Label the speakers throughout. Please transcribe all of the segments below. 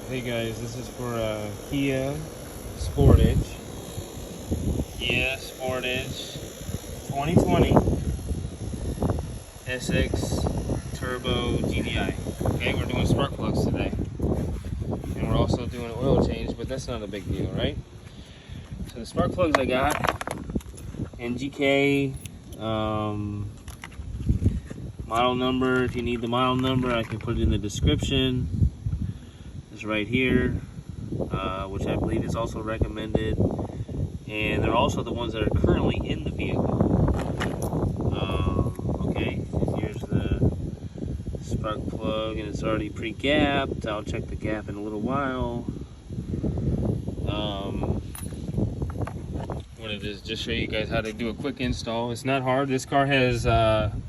Speaker 1: Hey guys, this is for Kia Sportage. Kia Sportage 2020 SX Turbo GDI. Okay, we're doing spark plugs today. And we're also doing an oil change, but that's not a big deal, right? So the spark plugs I got, NGK, model number, if you need the model number, I can put it in the description. It's right here, which I believe is also recommended. And they're also the ones that are currently in the vehicle. Okay, here's the spark plug, and it's already pre-gapped. I'll check the gap in a little while. What it is, just show you guys how to do a quick install. It's not hard. This car has, and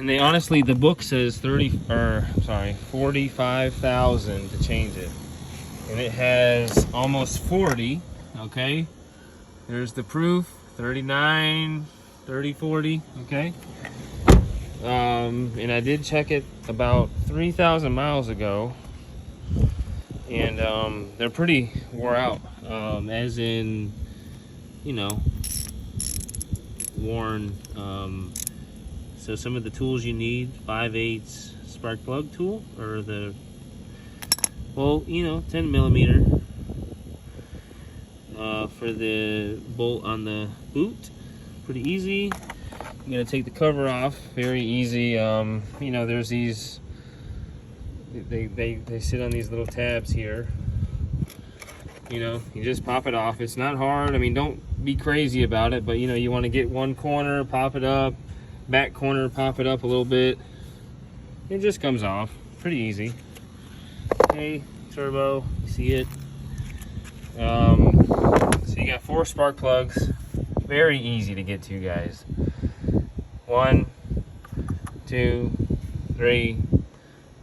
Speaker 1: they honestly, the book says 45,000 to change it, and it has almost 40. Okay, there's the proof, 39, 30, 40. Okay, and I did check it about 3,000 miles ago, and they're pretty wore out, as in, you know, worn. So some of the tools you need, 5/8 spark plug tool, or the, well, you know, 10 millimeter for the bolt on the boot. Pretty easy. I'm gonna take the cover off, very easy. You know, there's these, they sit on these little tabs here. You know, you just pop it off. It's not hard. I mean, don't be crazy about it, but you know, you want to get one corner, pop it up, back corner, pop it up a little bit. It just comes off. Pretty easy. Okay, turbo, you see it. So you got 4 spark plugs. Very easy to get to, guys. 1, 2, 3,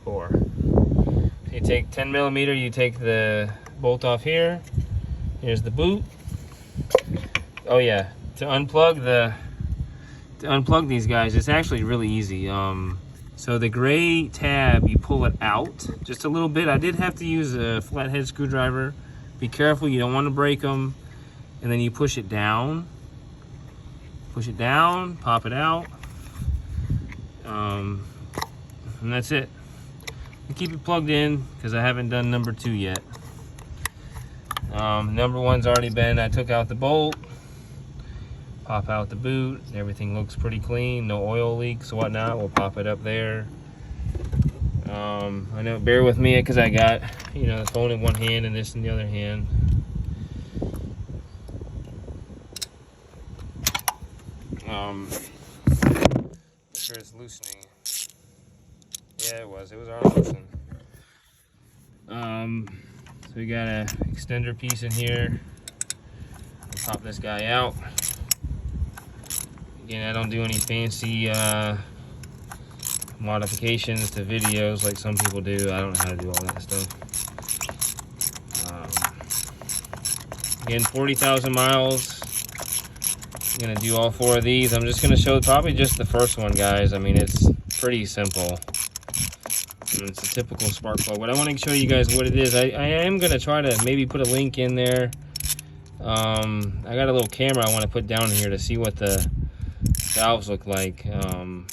Speaker 1: 4. So you take 10 millimeter, you take the bolt off here. Here's the boot. Oh yeah, to unplug these guys, it's actually really easy. So the gray tab, you pull it out just a little bit. I did have to use a flathead screwdriver. Be careful, you don't want to break them. And then you push it down, pop it out, and that's it. And keep it plugged in, because I haven't done number 2 yet. Number 1's already been, I took out the bolt, pop out the boot, everything looks pretty clean, no oil leaks, whatnot. We'll pop it up there. I know, bear with me, because I got, you know, the phone in one hand and this in the other hand. Sure it's loosening. Yeah, it was already loosened. So we got a extender piece in here. I'll pop this guy out. Again, I don't do any fancy modifications to videos like some people do. I don't know how to do all that stuff. Again, 40,000 miles. I'm gonna do all 4 of these. I'm just gonna show probably just the first one, guys. I mean, it's pretty simple. It's a typical spark plug. But I want to show you guys what it is. I am gonna try to maybe put a link in there. I got a little camera I want to put down here to see what the valves look like. I'm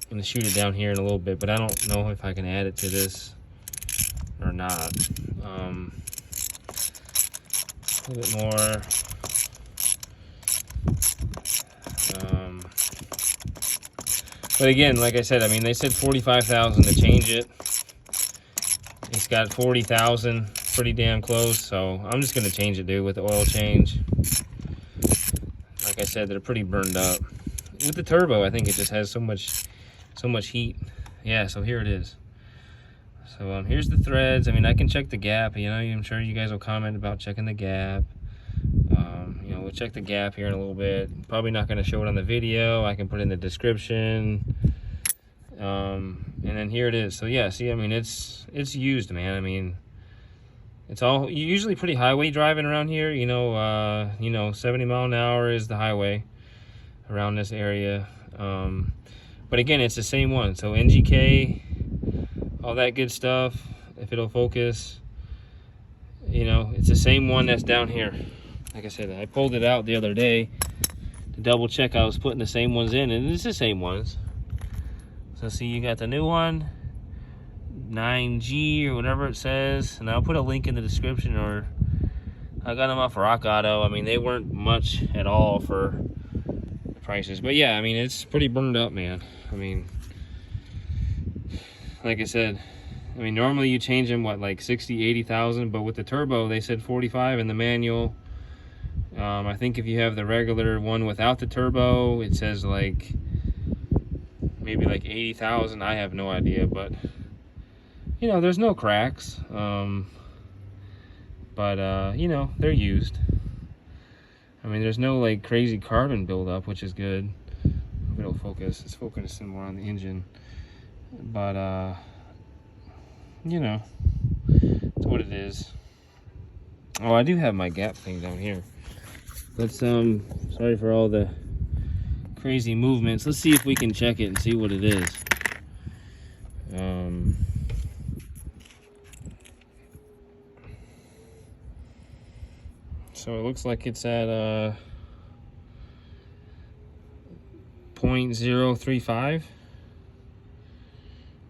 Speaker 1: gonna shoot it down here in a little bit, but I don't know if I can add it to this or not. A little bit more. But again, like I said, I mean, they said 45,000 to change it. It's got 40,000, pretty damn close. So I'm just gonna change it, dude, with the oil change. Like I said, they're pretty burned up. With the turbo, I think it just has so much heat. Yeah, so here it is. So here's the threads. I mean, I can check the gap. You know, I'm sure you guys will comment about checking the gap. You know, we'll check the gap here in a little bit. Probably not going to show it on the video. I can put it in the description. And then here it is. So yeah, see, I mean, it's used, man. I mean, it's all usually pretty highway driving around here. You know, 70 mile an hour is the highway around this area. But again, it's the same one. So NGK all that good stuff, if it'll focus. You know, it's the same one that's down here. Like I said, I pulled it out the other day to double check I was putting the same ones in, and it's the same ones. So see, you got the new one, 9G or whatever it says, and I'll put a link in the description, or I got them off Rock Auto. I mean, they weren't much at all for the prices, but yeah, I mean, it's pretty burned up, man. I mean, like I said, I mean, normally you change them, what, like 60, 80,000, but with the turbo, they said 45 in the manual. I think if you have the regular one without the turbo, it says like, maybe like 80,000. I have no idea, but, you know, there's no cracks. But you know, they're used. I mean, there's no like crazy carbon buildup, which is good. If it'll focus, it's focusing more on the engine. But, you know, it's what it is. Oh, I do have my gap thing down here. Let's, sorry for all the crazy movements. Let's see if we can check it and see what it is. So it looks like it's at, 0.035.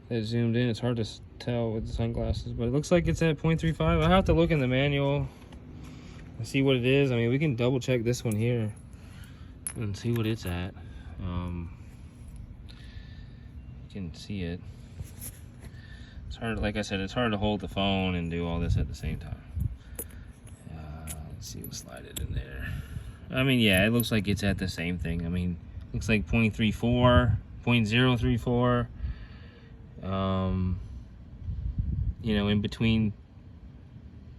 Speaker 1: That zoomed in. It's hard to tell with the sunglasses, but it looks like it's at 0.35. I'll have to look in the manual and see what it is. I mean, we can double check this one here and see what it's at. You can see it. It's hard, like I said, it's hard to hold the phone and do all this at the same time. Let's see, we'll slide it in there. I mean, yeah, it looks like it's at the same thing. I mean, looks like 0.34, 0.034. You know, in between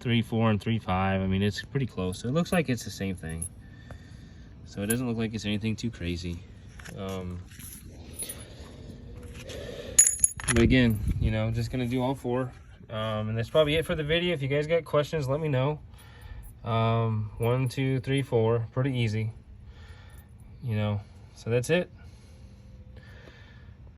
Speaker 1: 3.4 and 3.5. I mean, it's pretty close. So it looks like it's the same thing. So it doesn't look like it's anything too crazy. But again, you know, just gonna do all four. And that's probably it for the video. If you guys got questions, let me know. 1, 2, 3, 4, pretty easy. You know, so that's it.